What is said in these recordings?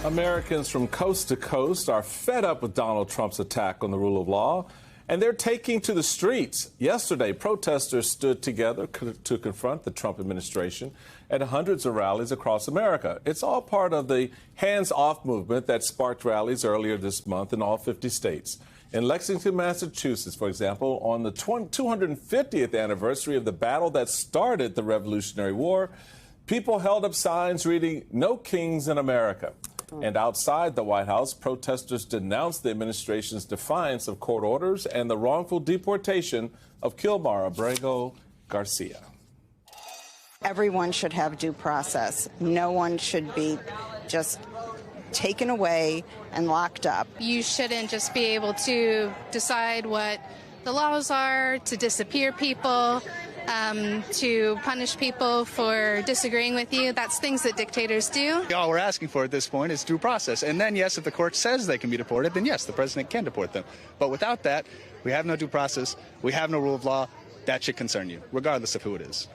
Americans from coast to coast are fed up with Donald Trump's attack on the rule of law, and they're taking to the streets. Yesterday, protesters stood together to confront the Trump administration at hundreds of rallies across America. It's all part of the hands-off movement that sparked rallies earlier this month in all 50 states. In Lexington, Massachusetts, for example, on the 250th anniversary of the battle that started the Revolutionary War, people held up signs reading, "No Kings in America." And outside the White House, protesters denounced the administration's defiance of court orders and the wrongful deportation of Kilmar Abrego Garcia. Everyone should have due process. No one should be just taken away and locked up. You shouldn't just be able to decide what the laws are, to disappear people, to punish people for disagreeing with you. That's things that dictators do. All we're asking for at this point is due process. And then, yes, if the court says they can be deported, then yes, the president can deport them. But without that, we have no due process. We have no rule of law. That should concern you, regardless of who it is.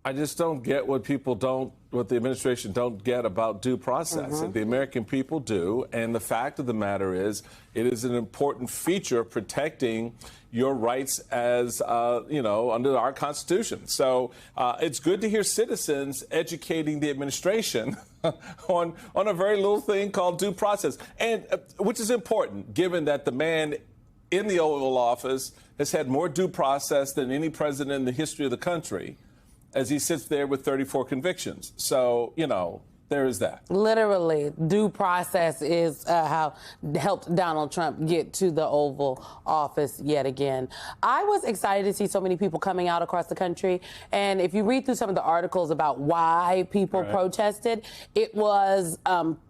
I just don't get what the administration don't get about due process. The American people do. And the fact of the matter is, it is an important feature of protecting your rights as, under our Constitution. So it's good to hear citizens educating the administration on a very little thing called due process, and which is important, given that the man in the Oval Office has had more due process than any president in the history of the country, as he sits there with 34 convictions. So, there is that. Literally, due process is how helped Donald Trump get to the Oval Office yet again. I was excited to see so many people coming out across the country. And if you read through some of the articles about why people protested, it was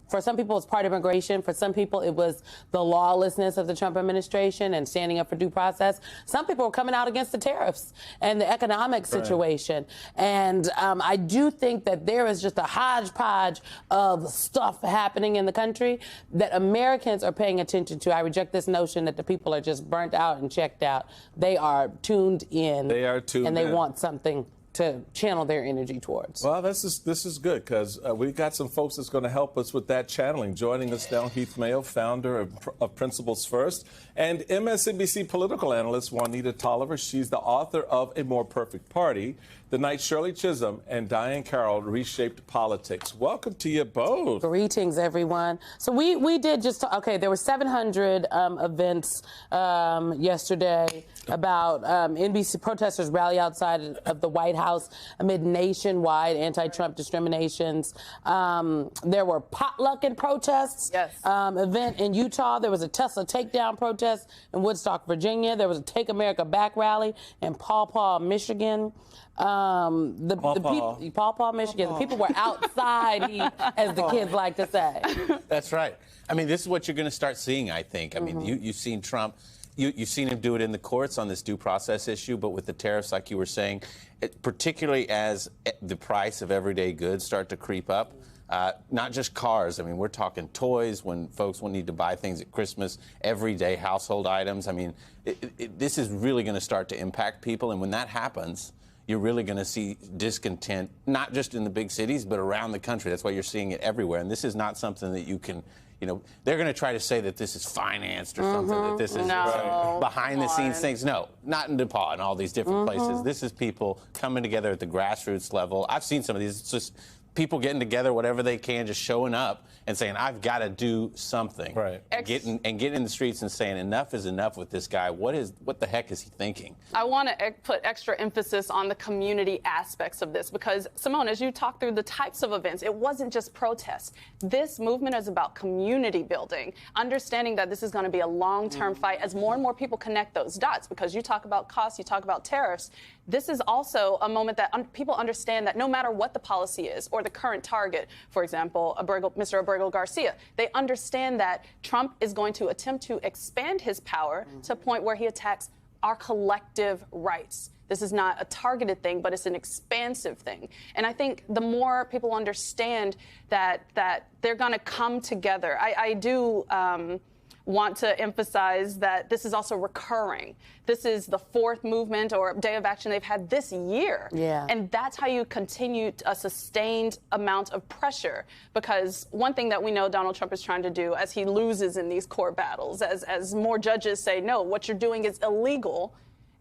for some people, it's part of immigration. For some people, it was the lawlessness of the Trump administration and standing up for due process. Some people were coming out against the tariffs and the economic situation. And I do think that there is just a hodgepodge of stuff happening in the country that Americans are paying attention to. I reject this notion that the people are just burnt out and checked out. They are tuned in. They are tuned in. And they want something to channel their energy towards. Well, this is good, because we've got some folks that's going to help us with that channeling. Joining us now, Heath Mayo, founder of Principles First, and MSNBC political analyst Juanita Tolliver. She's the author of A More Perfect Party, The Night Shirley Chisholm and Diane Carroll Reshaped Politics. Welcome to you both. Greetings, everyone. So we did there were 700 events yesterday about NBC protesters rally outside of the White House amid nationwide anti-Trump discriminations. There were potlucking protests. Yes. Event in Utah. There was a Tesla takedown protest in Woodstock, Virginia. There was a Take America Back rally in Paw Paw, Michigan. Paw Paw, Michigan. The people were outside, as the kids like to say. That's right. I mean, this is what you're going to start seeing, I think. I mean, you've seen Trump. You've seen him do it in the courts on this due process issue, but with the tariffs, like you were saying, particularly as the price of everyday goods start to creep up, not just cars. I mean, we're talking toys when folks will need to buy things at Christmas, everyday household items. I mean, this is really going to start to impact people. And when that happens, you're really going to see discontent, not just in the big cities, but around the country. That's why you're seeing it everywhere. And this is not something that you can, they're going to try to say that this is financed or something, that this is behind the scenes things. No, not in DePaul and all these different places. This is people coming together at the grassroots level. I've seen some of these. It's just people getting together, whatever they can, just showing up and saying, I've got to do something. Right. Getting in the streets and saying, enough is enough with this guy. What the heck is he thinking? I want to put extra emphasis on the community aspects of this because, Simone, as you talk through the types of events, it wasn't just protests. This movement is about community building, understanding that this is going to be a long-term fight as more and more people connect those dots, because you talk about costs, you talk about tariffs. This is also a moment that people understand that no matter what the policy is or the current target, for example, Mr. Abrego Garcia, they understand that Trump is going to attempt to expand his power to a point where he attacks our collective rights. This is not a targeted thing, but it's an expansive thing. And I think the more people understand that they're going to come together, I do want to emphasize that this is also recurring. This is the fourth movement or day of action they've had this year. Yeah. And that's how you continue a sustained amount of pressure. Because one thing that we know Donald Trump is trying to do as he loses in these court battles, as more judges say, no, what you're doing is illegal,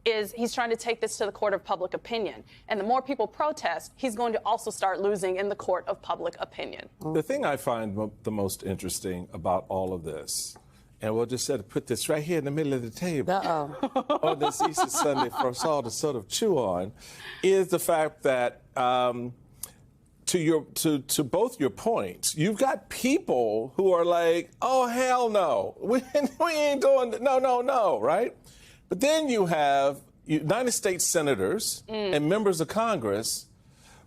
is he's trying to take this to the court of public opinion. And the more people protest, he's going to also start losing in the court of public opinion. The thing I find the most interesting about all of this, and we'll just put this right here in the middle of the table on this Easter Sunday for us all to sort of chew on, is the fact that to both your points, you've got people who are like, oh, hell no, we ain't doing that. No, right? But then you have United States senators and members of Congress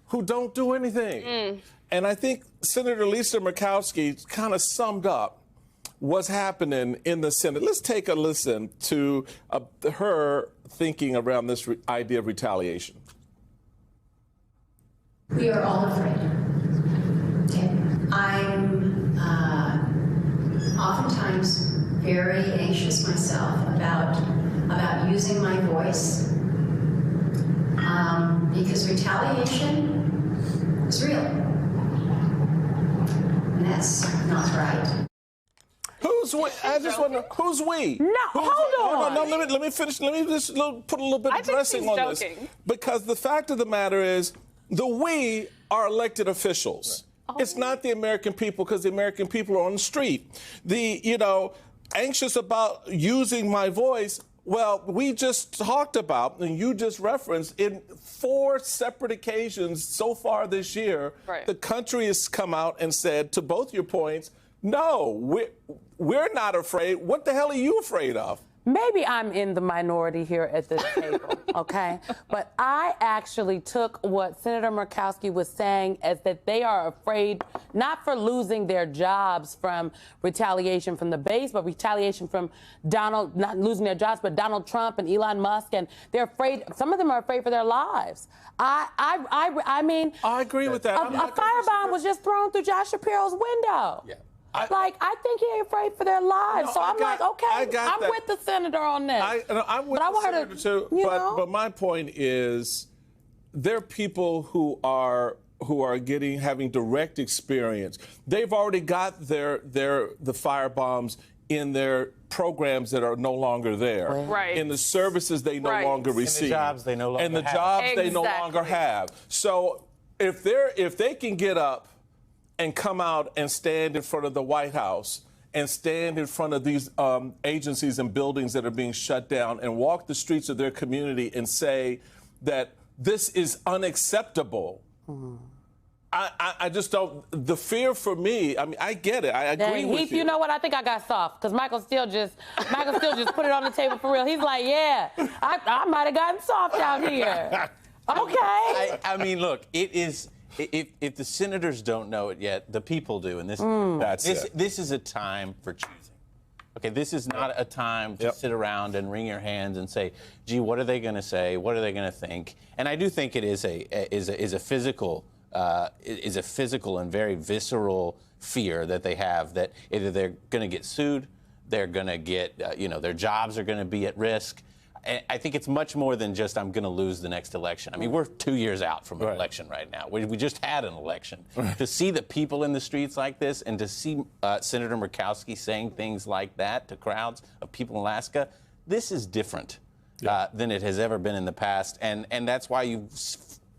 who don't do anything. And I think Senator Lisa Murkowski kind of summed up what's happening in the Senate. Let's take a listen to her thinking around this idea of retaliation. We are all afraid. Okay. I'm oftentimes very anxious myself about using my voice because retaliation is real. And that's not right. Who's we? I just wonder, who's we? No, hold on. No, let me finish. Let me just put a little bit of dressing on this. Because the fact of the matter is, the we are elected officials. Right. It's not the American people, because the American people are on the street. Anxious about using my voice. Well, we just talked about, and you just referenced, in 4 separate occasions so far this year, the country has come out and said, to both your points, no, we're not afraid. What the hell are you afraid of? Maybe I'm in the minority here at this table, okay? But I actually took what Senator Murkowski was saying as that they are afraid not for losing their jobs from retaliation from the base, but retaliation from not losing their jobs, but Donald Trump and Elon Musk, and they're afraid. Some of them are afraid for their lives. I mean, I agree with that. A firebomb was just thrown through Josh Shapiro's window. Yeah. I think he's afraid for their lives. So I'm with the senator on this. I'm with the senator too. But my point is, there are people who are having direct experience. They've already got the firebombs in their programs that are no longer there. Right. In the services they no longer receive. And the jobs they no longer have. And the jobs they no longer have. So if they can get up and come out and stand in front of the White House and stand in front of these agencies and buildings that are being shut down and walk the streets of their community and say that this is unacceptable. I just don't. The fear for me, I mean, I get it. I agree with you. You know what? I think I got soft because Michael still just put it on the table for real. He's like, yeah, I might have gotten soft out here. Okay. I mean, look, it is. If the senators don't know it yet, the people do, and this is a time for choosing. Okay, this is not a time to sit around and wring your hands and say, "Gee, what are they going to say? What are they going to think?" And I do think it is a physical and very visceral fear that they have that either they're going to get sued, they're going to get their jobs are going to be at risk. I think it's much more than just I'm going to lose the next election. I mean, we're 2 years out from an election right now. We just had an election. To see the people in the streets like this and to see Senator Murkowski saying things like that to crowds of people in Alaska, this is different than it has ever been in the past. And that's why you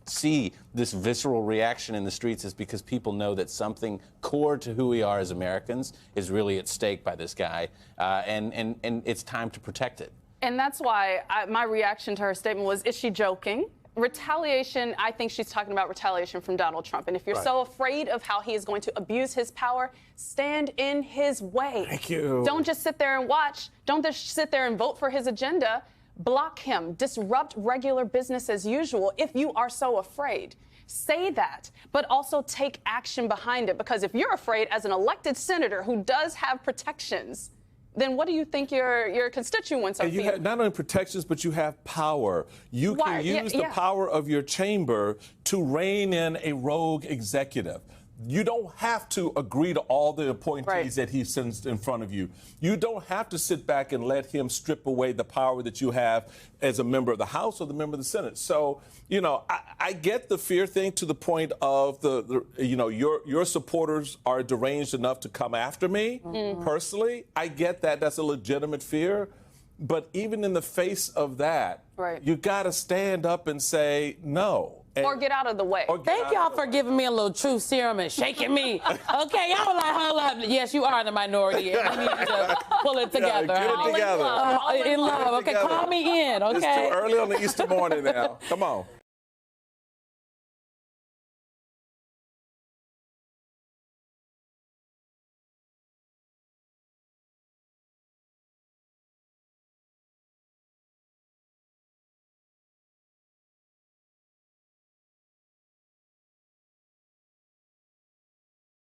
see this visceral reaction in the streets, is because people know that something core to who we are as Americans is really at stake by this guy. And it's time to protect it. And that's why my reaction to her statement was, is she joking? Retaliation, I think she's talking about retaliation from Donald Trump. And if you're so afraid of how he is going to abuse his power, stand in his way. Thank you. Don't just sit there and watch. Don't just sit there and vote for his agenda. Block him. Disrupt regular business as usual if you are so afraid. Say that, but also take action behind it. Because if you're afraid as an elected senator who does have protections, then what do you think your constituents are feeling? You have not only protections, but you have power. You can use the power of your chamber to rein in a rogue executive. You don't have to agree to all the appointees Right. that he sends in front of you. You don't have to sit back and let him strip away the power that you have as a member of the House or the member of the Senate. So, you know, I get the fear thing to the point of your supporters are deranged enough to come after me. Personally, I get that. That's a legitimate fear. But even in the face of that, Right. you got to stand up and say no. Or get out of the way. Thank y'all for giving me a little truth serum and shaking me. Okay, y'all were like, hold up. Yes, you are in the minority, and we need to pull it together. get it All together. In love. Okay, call me in, okay? It's too early on the Easter morning now. Come on.